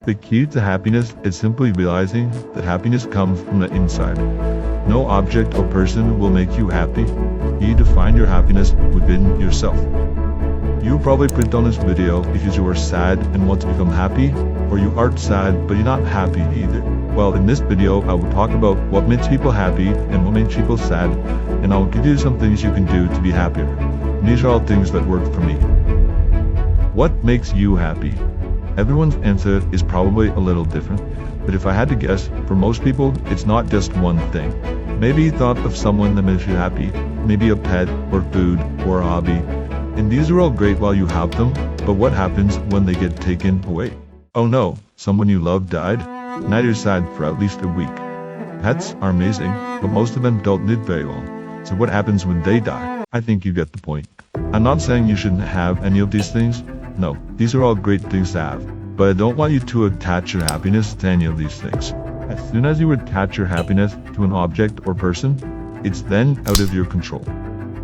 The key to happiness is simply realizing that happiness comes from the inside. No object or person will make you happy. You define your happiness within yourself. You probably clicked on this video because you are sad and want to become happy, or you aren't sad but you're not happy either. Well, in this video, I will talk about what makes people happy and what makes people sad, and I'll give you some things you can do to be happier. And these are all things that work for me. What makes you happy? Everyone's answer is probably a little different, but if I had to guess, for most people, it's not just one thing. Maybe you thought of someone that makes you happy, maybe a pet, or food, or a hobby. And these are all great while you have them, but what happens when they get taken away? Oh no, someone you love died? Now you're sad for at least a week. Pets are amazing, but most of them don't live very long. So what happens when they die? I think you get the point. I'm not saying you shouldn't have any of these things. No, these are all great things to have, but I don't want you to attach your happiness to any of these things. As soon as you attach your happiness to an object or person, it's then out of your control.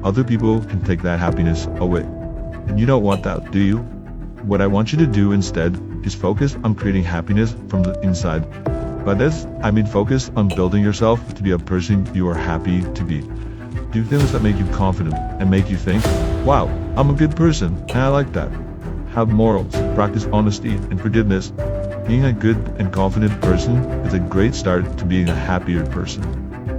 Other people can take that happiness away. And you don't want that, do you? What I want you to do instead is focus on creating happiness from the inside. By this, I mean focus on building yourself to be a person you are happy to be. Do things that make you confident and make you think, wow, I'm a good person and I like that. Have morals, practice honesty and forgiveness. Being a good and confident person is a great start to being a happier person.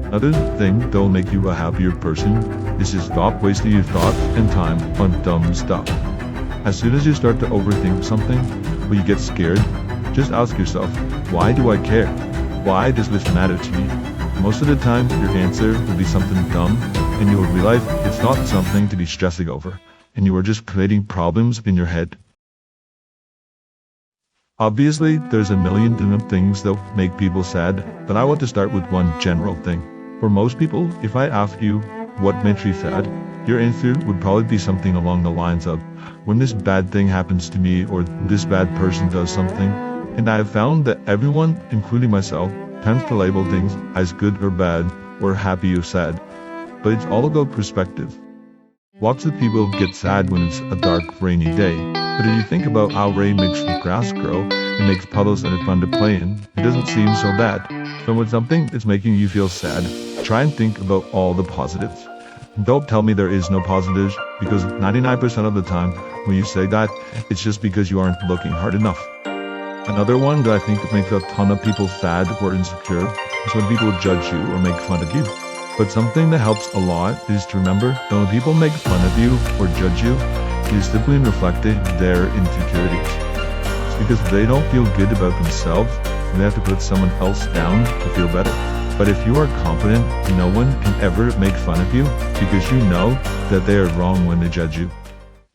Another thing that will make you a happier person is to stop wasting your thoughts and time on dumb stuff. As soon as you start to overthink something, or you get scared, just ask yourself, why do I care? Why does this matter to me? Most of the time, your answer will be something dumb, and you will realize it's not something to be stressing over, and you are just creating problems in your head. Obviously, there's a million different things that make people sad, but I want to start with one general thing. For most people, if I ask you what makes you sad, your answer would probably be something along the lines of, when this bad thing happens to me or this bad person does something. And I have found that everyone, including myself, tends to label things as good or bad, or happy or sad. But it's all about perspective. Lots of people get sad when it's a dark, rainy day. But if you think about how rain makes the grass grow, it makes puddles that are fun to play in, it doesn't seem so bad. So when something is making you feel sad, try and think about all the positives. And don't tell me there is no positives, because 99% of the time, when you say that, it's just because you aren't looking hard enough. Another one that I think makes a ton of people sad or insecure is when people judge you or make fun of you. But something that helps a lot is to remember that when people make fun of you or judge you, it is simply reflecting their insecurities. It's because they don't feel good about themselves, and they have to put someone else down to feel better. But if you are confident, no one can ever make fun of you because you know that they are wrong when they judge you.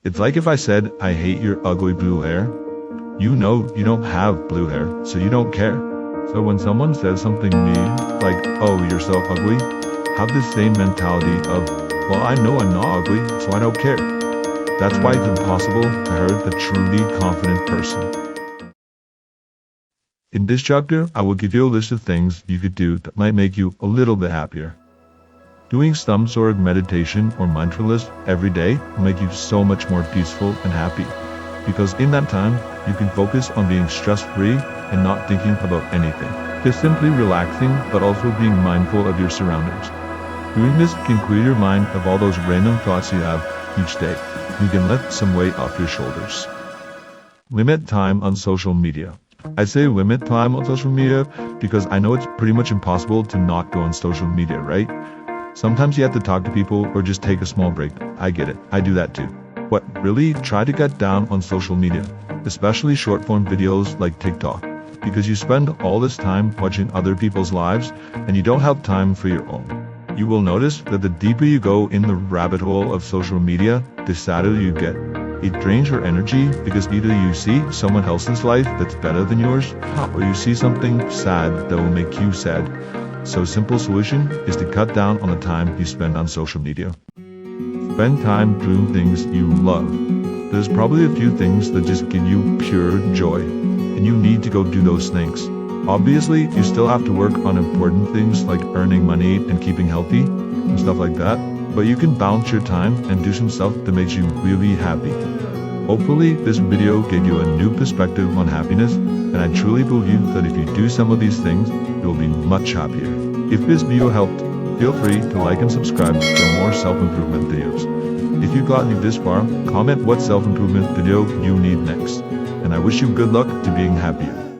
It's like if I said, I hate your ugly blue hair. You know you don't have blue hair, so you don't care. So when someone says something mean, like, oh, you're so ugly, have the same mentality of, well, I know I'm not ugly, so I don't care. That's why it's impossible to hurt the truly confident person. In this chapter, I will give you a list of things you could do that might make you a little bit happier. Doing some sort of meditation or mindfulness every day will make you so much more peaceful and happy, because in that time, you can focus on being stress-free and not thinking about anything. Just simply relaxing, but also being mindful of your surroundings. Doing this can clear your mind of all those random thoughts you have each day. You can let some weight off your shoulders. Limit time on social media. I say limit time on social media because I know it's pretty much impossible to not go on social media, right? Sometimes you have to talk to people or just take a small break. I get it. I do that too. But really, try to cut down on social media, especially short-form videos like TikTok, because you spend all this time watching other people's lives and you don't have time for your own. You will notice that the deeper you go in the rabbit hole of social media, the sadder you get. It drains your energy because either you see someone else's life that's better than yours, or you see something sad that will make you sad. So a simple solution is to cut down on the time you spend on social media. Spend time doing things you love. There's probably a few things that just give you pure joy, and you need to go do those things. Obviously, you still have to work on important things like earning money and keeping healthy and stuff like that, but you can balance your time and do some stuff that makes you really happy. Hopefully this video gave you a new perspective on happiness, and I truly believe that if you do some of these things, you'll be much happier. If this video helped, feel free to like and subscribe for more self-improvement videos. If you got me this far, comment what self-improvement video you need next. And I wish you good luck to being happier.